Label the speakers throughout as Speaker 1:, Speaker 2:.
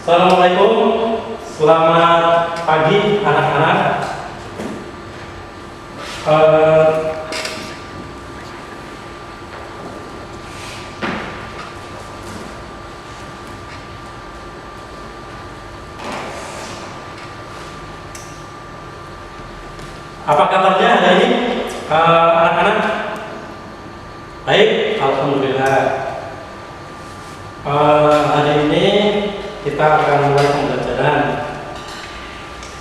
Speaker 1: Assalamualaikum, selamat pagi anak-anak. Apa kabarnya hari ini, anak-anak? Baik, alhamdulillah. Hari ini kita akan mulai pembelajaran.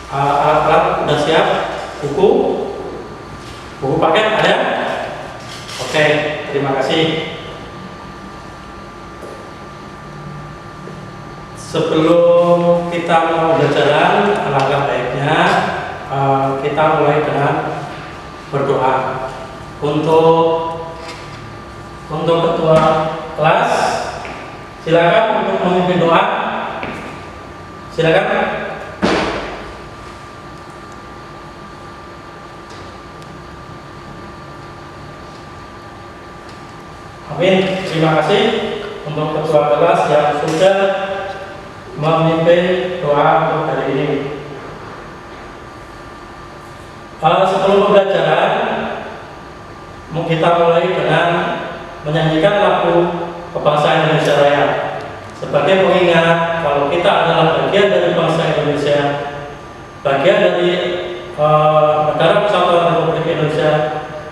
Speaker 1: Alat-alat sudah siap? Buku paket ada? Oke, terima kasih. Sebelum kita mulai pembelajaran, alangkah baiknya kita mulai dengan berdoa. Untuk ketua kelas, silakan untuk memimpin doa. Silakan. Amin. Terima kasih untuk ketua kelas yang sudah memimpin doa untuk hari ini. Sebelum pembelajaran, kita mulai dengan menyanyikan lagu kebangsaan Indonesia Raya. Sebagai pengingat kalau kita adalah bagian dari bangsa Indonesia, bagian dari negara kesatuan Republik Indonesia,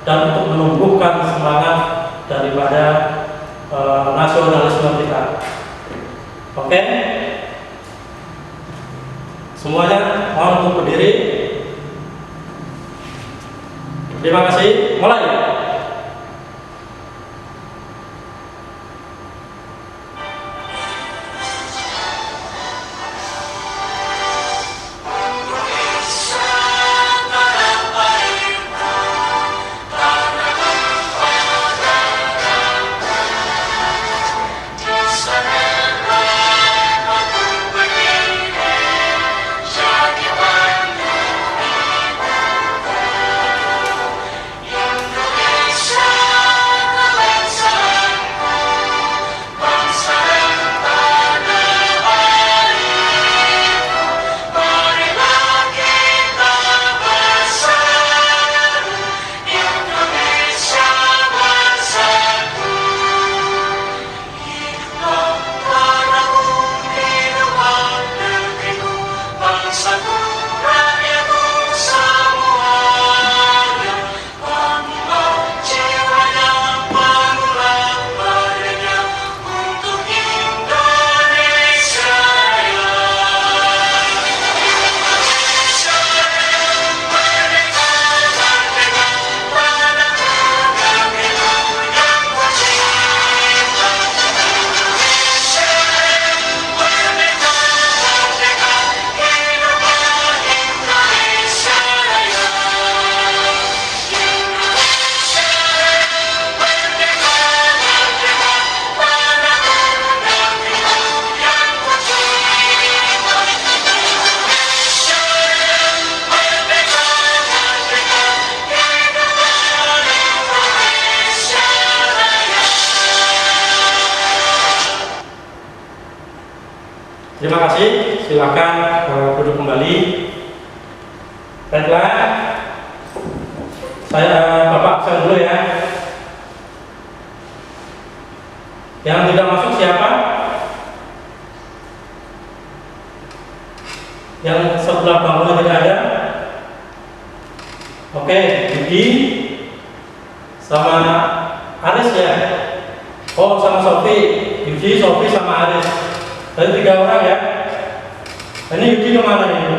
Speaker 1: dan untuk menumbuhkan semangat daripada nasionalisme kita. Oke? Semuanya mohon untuk berdiri. Terima kasih. Mulai. Terima kasih. Silakan duduk kembali. Baiklah, Bapak absen dulu ya. Yang tidak masuk siapa? Yang sebelah bangunan tidak ada? Oke, Didi sama Aris ya. Oh, sama Sofi. Didi, Sofi sama Aris. Dari 3 orang ya. Ini Yudi kemana ini?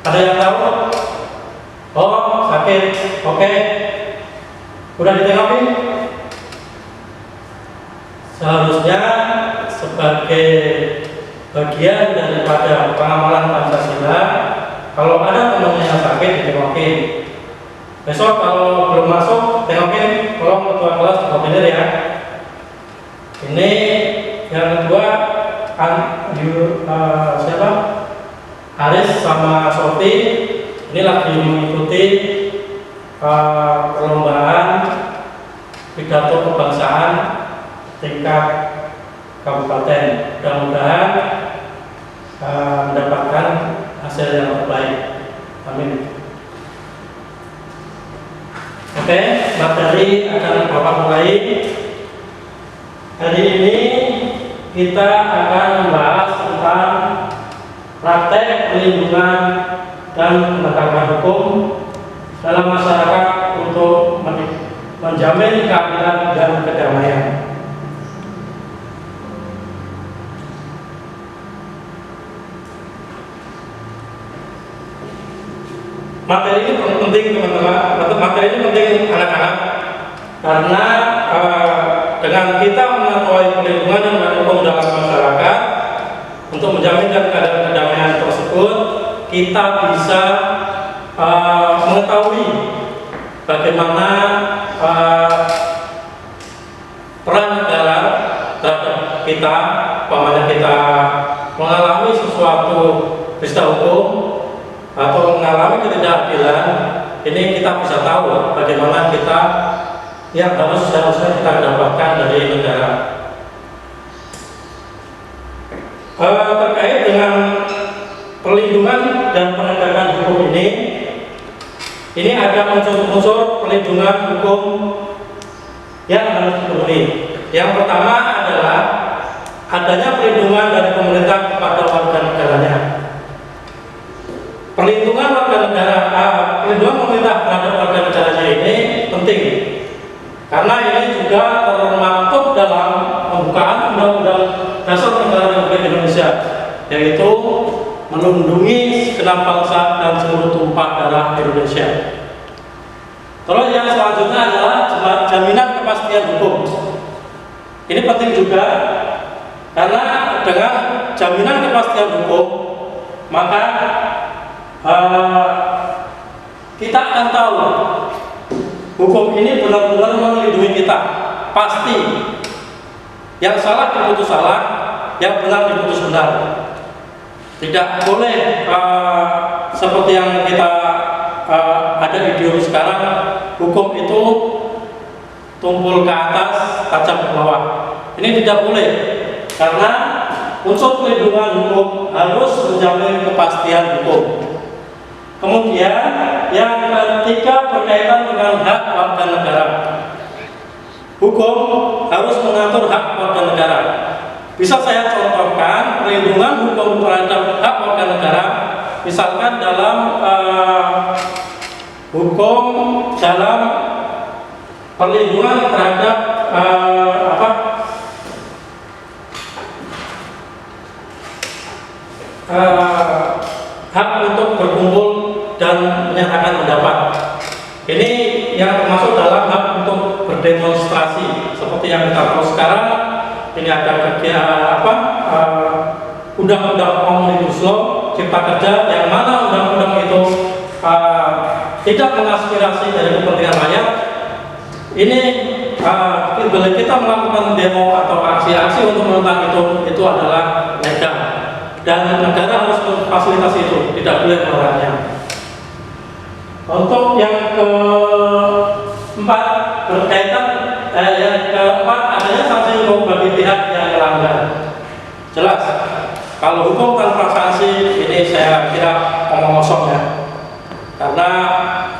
Speaker 1: Ada yang tahu? Oh, sakit. Oke. Udah ditengokin? Seharusnya sebagai bagian daripada pengamalan Pancasila, kalau ada temannya yang sakit ditengokin. Besok kalau belum masuk, tengokin. Tolong ketua kelas tengokin ya. Ini yang kedua. Siapa? Aris sama Sofi ini lagi mengikuti perlombaan pidato kebangsaan tingkat kabupaten. Mudah-mudahan materi akan Bapak mulai. Hari ini kita akan membahas tentang praktek perlindungan dan penegakan hukum dalam masyarakat untuk menjamin keadilan dan kedamaian. Materi ini penting teman-teman, materi ini penting anak-anak, karena dengan kita mengetahui perlindungan dan hukum dalam masyarakat untuk menjamin keadaan kedamaian tersebut, kita bisa mengetahui bagaimana peran negara terhadap kita, apabila kita mengalami sesuatu peristiwa hukum atau mengalami ketidakadilan. Ini kita bisa tahu bagaimana kita yang harusnya kita dapatkan dari negara. Terkait dengan perlindungan dan penegakan hukum ini ada unsur-unsur perlindungan hukum yang harus dipenuhi. Yang pertama adalah adanya perlindungan dari pemerintah kepada warga negaranya. Perlindungan warga negara, perlindungan pemerintah terhadap warga negaranya ini penting, karena ini juga termaktub dalam pembukaan Undang-Undang Dasar Negara Republik Indonesia, yaitu melindungi segenap bangsa dan seluruh tumpah darah Indonesia. Terus yang selanjutnya adalah jaminan kepastian hukum. Ini penting juga, karena dengan jaminan kepastian hukum, maka kita akan tahu hukum ini benar-benar melindungi kita, pasti. Yang salah diputus salah, yang benar diputus benar. Tidak boleh seperti yang kita ada video sekarang, hukum itu tumpul ke atas, tajam ke bawah. Ini tidak boleh, karena unsur perlindungan hukum harus menjamin kepastian hukum. Kemudian yang ketiga berkaitan dengan hak warga negara. Hukum harus mengatur hak warga negara. Bisa saya contohkan perlindungan hukum terhadap hak warga negara, misalkan dalam hukum dalam perlindungan terhadap hak untuk berkumpul dan menyatakan pendapat. Ini yang termasuk dalam hak untuk berdemonstrasi, seperti yang kita tahu sekarang. Ini ada Undang-Undang Omnibus Law Cipta Kerja, yang mana undang-undang itu tidak mengaspirasi dari kepentingan rakyat. Ini bila kita melakukan demo atau aksi-aksi untuk menentang itu adalah legal, dan negara harus memfasilitasi itu, tidak boleh melarangnya. Untuk yang keempat berkaitan adanya sanksi hukum bagi pihak yang melanggar. Jelas, kalau hukum tanpa sanksi ini saya kira omong kosong ya, karena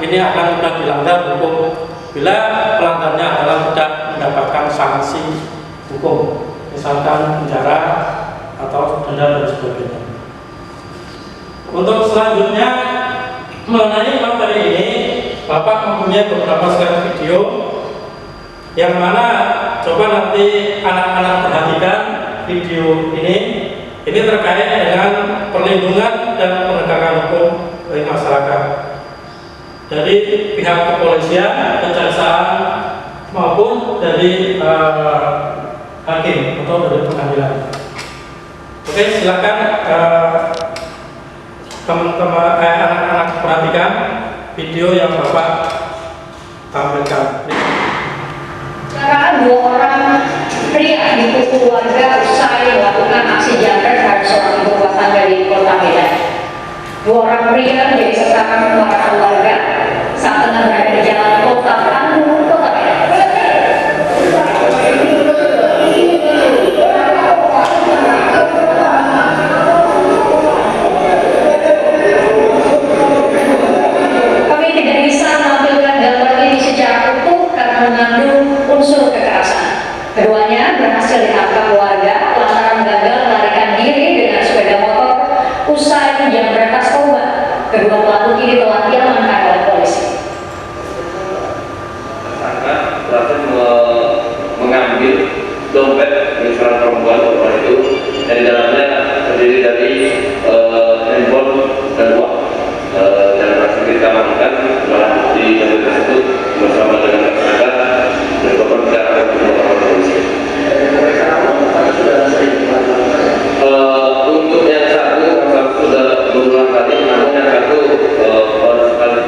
Speaker 1: ini akan mudah dilanggar hukum bila pelanggarnya adalah tidak mendapatkan sanksi hukum, misalkan penjara atau denda dan sebagainya. Untuk selanjutnya mengenai materi ini, Bapak mempunyai beberapa slide video yang mana coba nanti anak-anak perhatikan video ini. Ini terkait dengan perlindungan dan penegakan hukum bagi masyarakat dari pihak kepolisian, kejaksaan maupun dari hakim atau dari pengadilan. Oke, silakan teman-teman anak-anak perhatikan video yang Bapak tampilkan.
Speaker 2: Sekarang 2 orang pria dipukul warga usai melakukan aksi jambret terhadap seorang ibu rumah tangga di Kota Medan. 2 orang pria menjadi sasaran kemarahan warga saat tengah berada di jalan Kota Bandung, Kota Medan. Kami tidak bisa menampilkan gambar ini secara utuh Usai jam berantas korban, kedua pelaku kini telah diamankan oleh polisi.
Speaker 3: Tersangka berhasil mengambil dompet milik seorang perempuan itu, dan di dalamnya terdiri dari handphone dan uang, dan berhasil kita amankan dalam bukti dompet tersebut bersama dengan tersangka dan korban kita akan melakukan polisi. Untuk yang satu sudah berulang kali, namun yang satu baru sekali.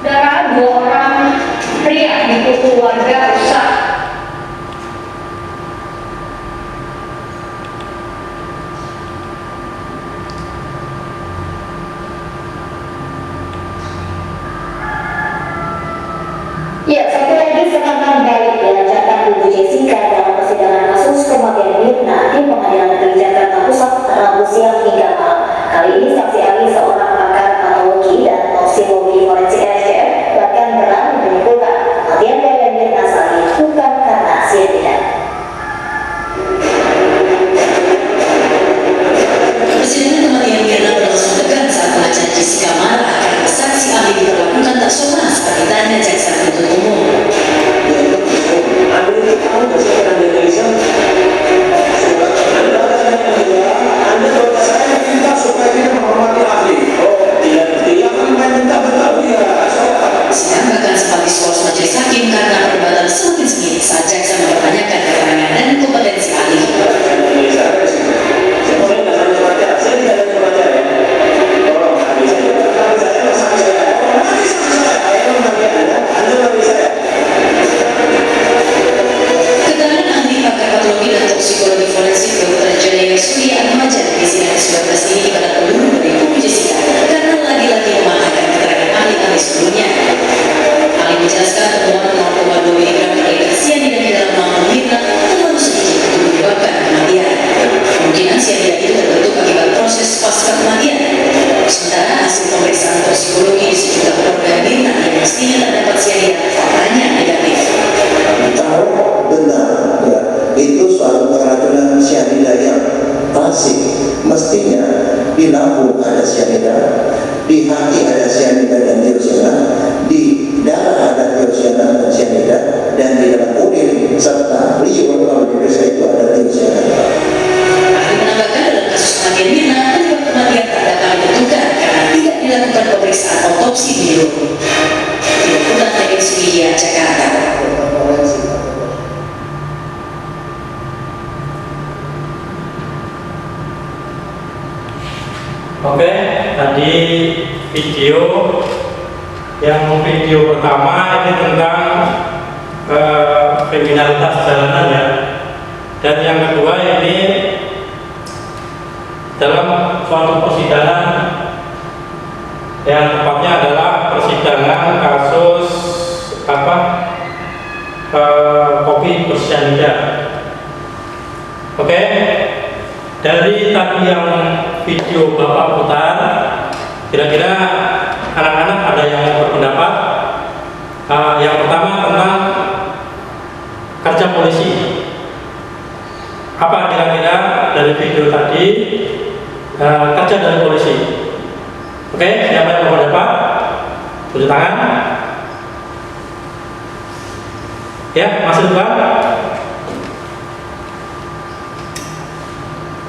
Speaker 2: Saudara, 2 orang pria dipukul warga usai
Speaker 4: Ya, satu lagi serangan balik dilancarkan Ibu Jessica dalam persidangan kasus kematian Mirna di Pengadilan Negeri Jakarta Pusat Rabu siang hingga malam. Kali ini saksi ahli seorang pakar patologi dan toksikologi forensik RSCM bahkan berani menyimpulkan kematian dari Mirna Sari bukan karena cyanida.
Speaker 5: Persidangan kematian Mirna berlangsung tegang saat pengacara Jessica marah karena saksi ahli diperlakukan tak sopan seperti tanya jaksa penuntut umum. Sidang bahkan sempat diskors majelis hakim karena perdebatan semakin sengit saat jaksa mempertanyakan keterangan dan kompetensi ahli. Keterangan ahli pakar patologi dan toksikologi forensik Dr. Jaya Suri Atmaja di sidang 19 ini dibalas peluru dari kubu Jessica karena lagi-lagi mematahkan keterangan ahli-ahli sebelumnya. Ahli menjelaskan temuan 0,2 mg karbonat cyanida di dalam lambung Mirna terlalu sedikit untuk menyebabkan kematian. Kemungkinan cyanida itu terbentuk akibat proses pasca kematian. Sementara hasil pemeriksaan toksikologi di sejumlah organ Mirna yang mestinya terdapat cyanida faktanya negatif.
Speaker 6: Kalau benar ya, itu suatu keracunan cyanida yang klasik, mestinya di lambung ada cyanida, di hati ada cyanida dan diosina, di darah ada diosina dan cyanida, dan di dalam urin serta liur kalau diperiksa itu ada diosina.
Speaker 5: Ahli menambahkan dalam kasus kematian Mirna, penyebab kematian tak dapat ditentukan karena tidak dilakukan pemeriksaan otopsi menyeluruh. Tim Putra TVRI Suria, Jakarta.
Speaker 1: Oke, tadi video pertama ini tentang kriminalitas jalanan ya, dan yang kedua ini dalam suatu persidangan yang tepatnya adalah persidangan kasus kopi bercyanida. Oke, dari tadi yang video Bapak putar, kira-kira anak-anak ada yang mau berpendapat? Yang pertama tentang kerja polisi. Apa kira-kira dari video tadi kerja dari polisi? Oke, siapa yang mau berpendapat? Tunjuk tangan. Ya, Mas Ridwan.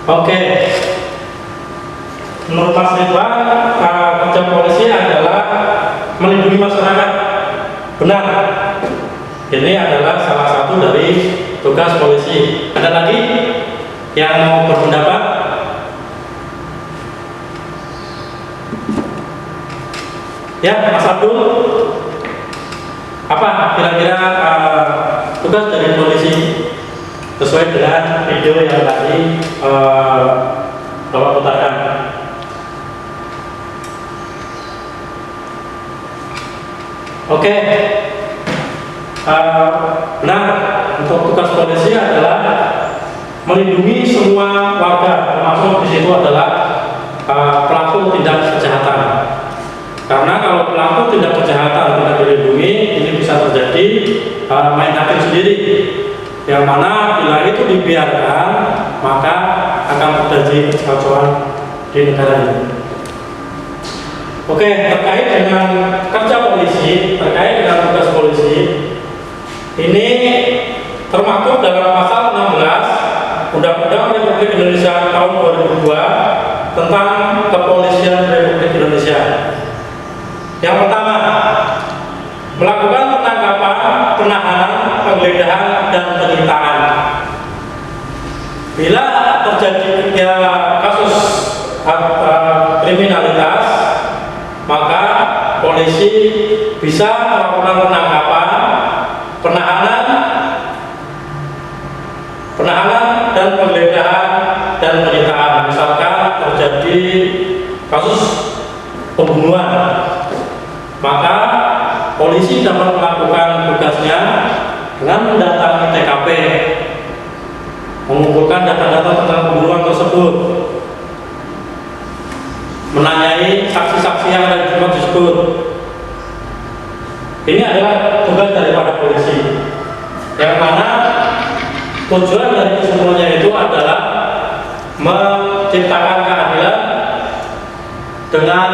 Speaker 1: Oke. Menurut Mas Ridwan, kerja polisi adalah melindungi masyarakat. Benar. Ini adalah salah satu dari tugas polisi. Ada lagi yang mau berpendapat? Ya, Mas Abdul. Apa kira-kira tugas dari polisi sesuai dengan video yang tadi Bapak putarkan? Oke, benar untuk tugas polisi adalah melindungi semua warga, termasuk di situ adalah pelaku tindak kejahatan. Karena kalau pelaku tindak kejahatan tidak dilindungi, ini bisa terjadi main hakim sendiri, yang mana bila itu dibiarkan maka akan terjadi kekacauan di negara ini. Oke, terkait dengan kerja polisi, terkait dengan tugas polisi, ini termaktub dalam pasal 16 Undang-Undang Republik Indonesia tahun 2002 tentang Kepolisian Republik Indonesia. Yang pertama, melakukan penangkapan, penahanan, penggeledahan, dan penyitaan. Bila terjadi kasus kriminalitas, maka polisi bisa melakukan penangkapan, penahanan dan penggeledahan dan penyitaan. Misalkan terjadi kasus pembunuhan, maka polisi dapat melakukan tugasnya dengan mendatangi TKP, mengumpulkan data-data tentang pembunuhan tersebut, menanyai saksi-saksi yang ada di tempat tersebut. Ini adalah tugas daripada polisi, yang mana tujuan dari semuanya itu adalah menciptakan keadilan dengan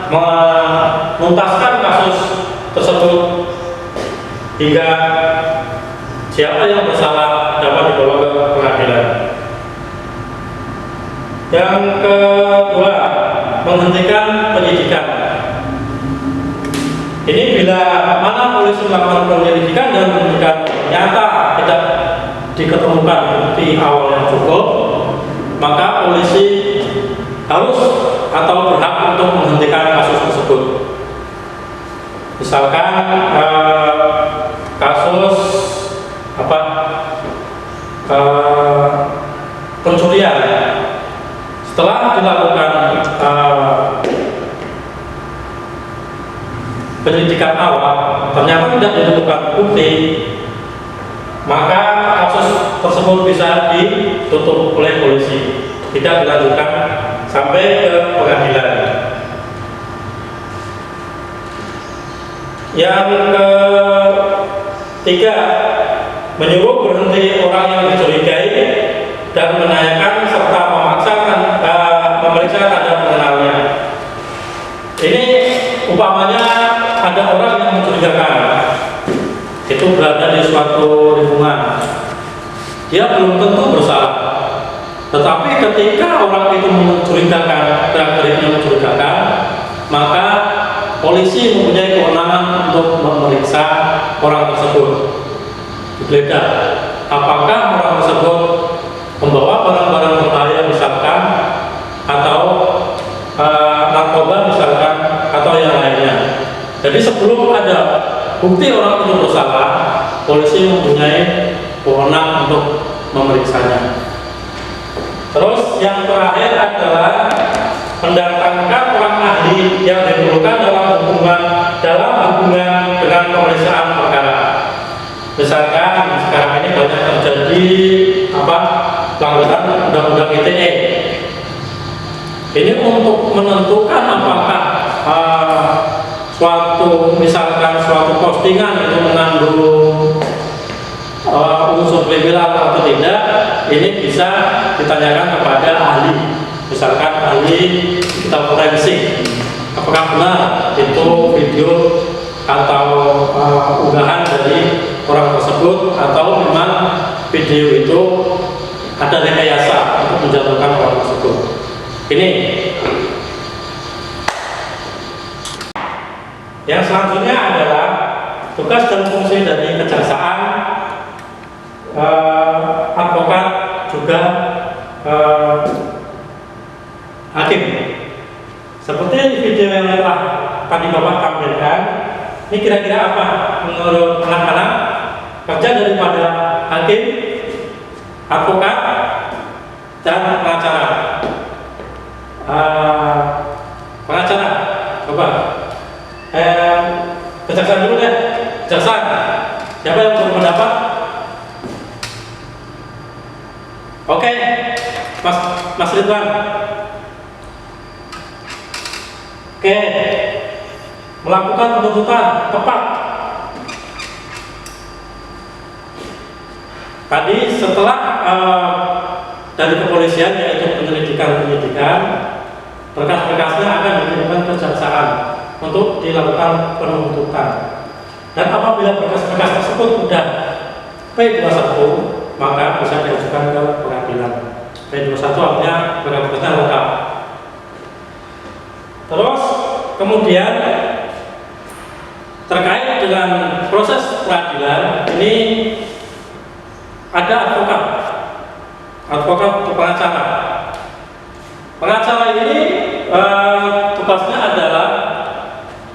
Speaker 1: menuntaskan kasus tersebut hingga siapa yang bersalah dapat dibawa ke pengadilan. Yang kedua, menghentikan penyidikan. Ini bila mana polisi melakukan penyelidikan dan penyidikan ternyata tidak diketemukan bukti awal yang cukup, maka polisi harus atau berhak untuk menghentikan kasus tersebut. Misalkan kasus pencurian, setelah dilakukan penyelidikan awal ternyata tidak ditemukan bukti, maka kasus tersebut bisa ditutup oleh polisi, tidak dilanjutkan sampai ke pengadilan. Yang ketiga, menyuruh berhenti orang yang dicurigai dan menanyakan serta memaksakan memeriksa tanda pengenalnya. Ini umpamanya ada orang yang mencurigakan, itu berada di suatu lingkungan, dia belum tentu bersalah, tetapi ketika orang itu mencurigakan, gerak-geriknya mencurigakan, maka polisi mempunyai kewenangan untuk memeriksa orang tersebut, digeledah apakah orang tersebut membawa barang-barang berbahaya misalkan, atau narkoba misalkan, atau yang lainnya. Jadi sebelum ada bukti orang itu bersalah, polisi mempunyai wewenang untuk memeriksanya. Terus yang terakhir adalah mendatangkan orang ahli yang diperlukan dalam hubungan dengan pemeriksaan perkara. Misalkan sekarang ini banyak terjadi pelanggaran undang-undang ITE. Ini untuk menentukan apakah misalkan suatu postingan itu mengandung unsur kriminal atau tidak, ini bisa ditanyakan kepada ahli, misalkan ahli digital forensik, apakah benar itu video atau unggahan dari orang tersebut, atau memang video itu ada rekayasa untuk menjatuhkan orang tersebut. Ini yang selanjutnya adalah tugas dan fungsi dari kejaksaan, advokat, juga hakim. Seperti video yang telah tadi Bapak tampilkan, ini kira-kira apa menurut anak-anak kerja daripada hakim, advokat, dan pengacara? Pengacara, coba kejaksaan dulu deh, kejaksaan. Siapa yang berpendapat? Oke, Mas Ridwan. Oke, melakukan penuntutan tepat. Tadi setelah dari kepolisian yaitu penyelidikan, berkas-berkasnya akan dikirimkan ke kejaksaan untuk dilakukan penuntutan. Dan apabila berkas-berkas tersebut sudah P21, maka bisa diajukan ke pengadilan. P21 artinya berkas-berkasnya lengkap. Terus kemudian terkait dengan proses peradilan ini ada advokat untuk pengacara. Pengacara ini tugasnya adalah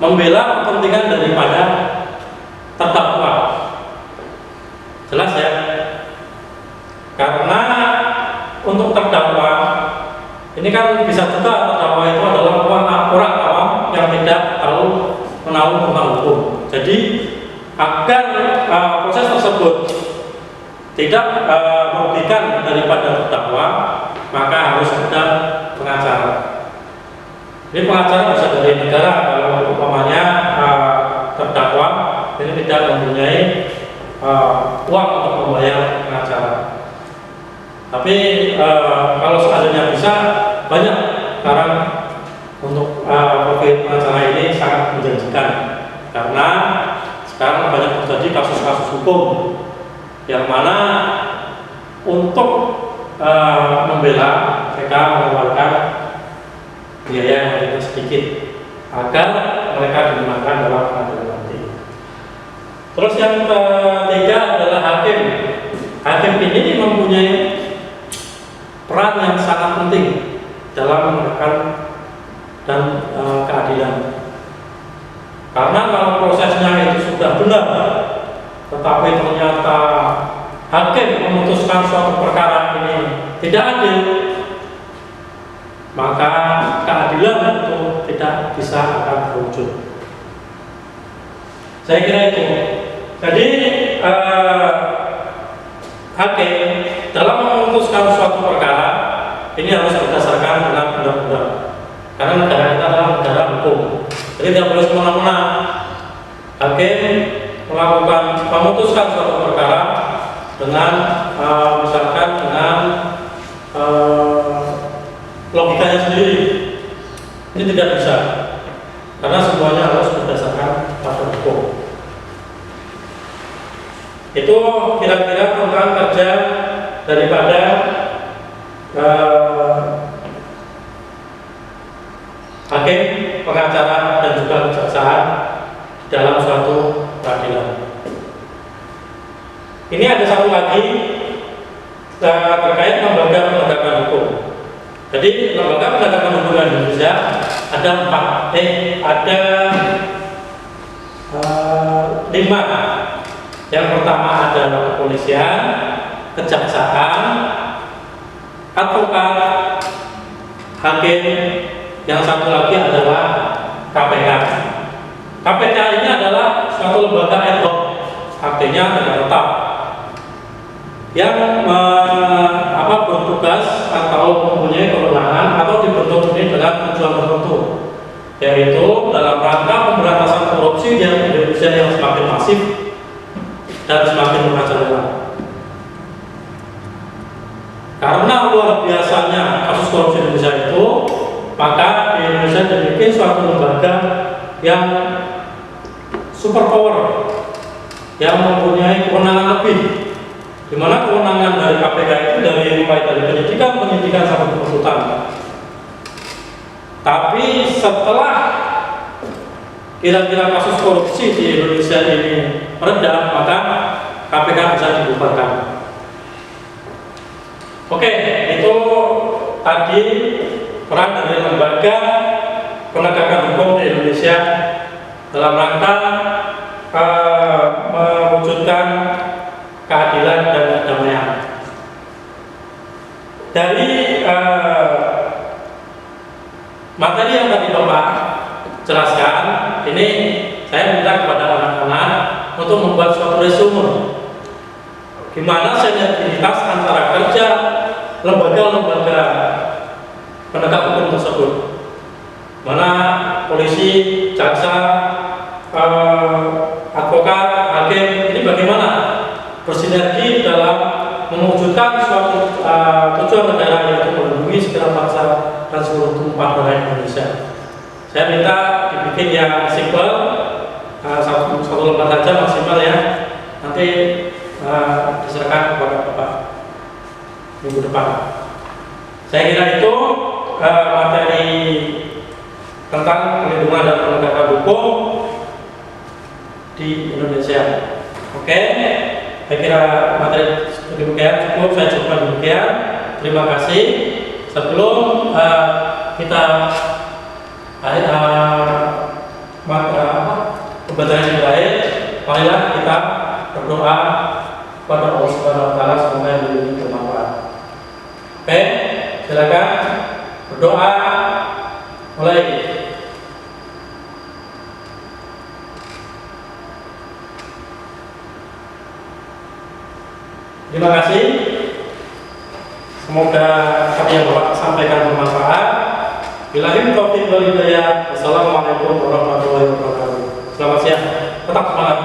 Speaker 1: membela kepentingan daripada terdakwa. Jelas ya? Karena untuk terdakwa ini kan bisa juga terdakwa itu adalah orang awam yang tidak tahu menahu tentang hukum. Jadi agar proses tersebut tidak merugikan daripada terdakwa, maka harus ada pengacara. Ini pengacara bisa dari negara kalau umpamanya terdakwa ini tidak mempunyai uang untuk membayar pengacara. Tapi kalau seandainya bisa, banyak sekarang untuk profil pengacara ini sangat menjanjikan karena sekarang banyak terjadi kasus-kasus hukum yang mana untuk membela mereka mengeluarkan biaya yang lebih sedikit agar mereka digunakan dalam pengadilan nanti. Terus yang ketiga adalah hakim. Hakim ini mempunyai peran yang sangat penting dalam menegakkan dan keadilan. Karena kalau prosesnya itu sudah benar, tetapi ternyata hakim memutuskan suatu perkara ini tidak adil, maka keadilan itu tidak bisa akan terwujud. Saya kira itu. Jadi hakim dalam memutuskan suatu perkara ini harus berdasarkan dengan undang-undang. Karena negara kita adalah negara hukum. Jadi tidak boleh semena-mena. Hakim memutuskan suatu perkara dengan misalkan dengan logikanya sendiri. Ini tidak bisa, karena semuanya harus berdasarkan pada hukum. Itu kira-kira tentang kerja daripada hakim, pengacara, dan juga kejaksaan dalam suatu peradilan. Ini ada satu lagi terkait lembaga penegakan hukum. Jadi lembaga penegakan hukum Indonesia ada 5. Yang pertama adalah kepolisian, kejaksaan, advokat, hakim. Yang satu lagi adalah KPK. KPK ini adalah suatu lembaga ad hoc, artinya tidak tetap, yang bertugas atau mempunyai kewenangan atau dibentuk ini dengan tujuan tertentu, yaitu dalam rangka pemberantasan korupsi di Indonesia yang semakin masif dan semakin merajalela. Karena luar biasanya kasus korupsi di Indonesia itu, maka di Indonesia dibikin suatu lembaga yang super power, yang mempunyai kewenangan lebih, di mana kewenangan dari KPK itu mulai dari penyidikan sampai penuntutan. Tapi setelah kira-kira kasus korupsi di Indonesia ini mereda, maka KPK bisa dibubarkan. Oke, itu tadi peran dari lembaga penegakan hukum di Indonesia dalam rangka mewujudkan keadilan dan kedamaian. Dari materi yang tadi Bapak jelaskan, ini saya minta kepada anak-anak untuk membuat suatu resume gimana sinergitas antara kerja lembaga-lembaga penegak hukum tersebut, mana polisi, jaksa, advokat, hakim ini bagaimana bersinergi dalam mewujudkan suatu tujuan negara yaitu melindungi segala bangsa dan seluruh tumpah darah Indonesia. Saya minta dibikin yang simpel, satu lembar saja maksimal ya. Nanti diserahkan kepada Bapak minggu depan. Saya kira itu materi tentang perlindungan dan penegakan hukum di Indonesia. Oke, saya kira materi demikian cukup, saya coba demikian. Terima kasih. Sebelum kita pembacaan yang baik, marilah kita berdoa kepada Allah Subhanahu wa taala semoga yang bermanfaat. Oke, silakan berdoa mulai. Terima kasih. Semoga apa yang Bapak sampaikan bermanfaat. Billahi taufiq wal hidayah. Wassalamualaikum warahmatullahi wabarakatuh. Selamat siang. Tetap semangat.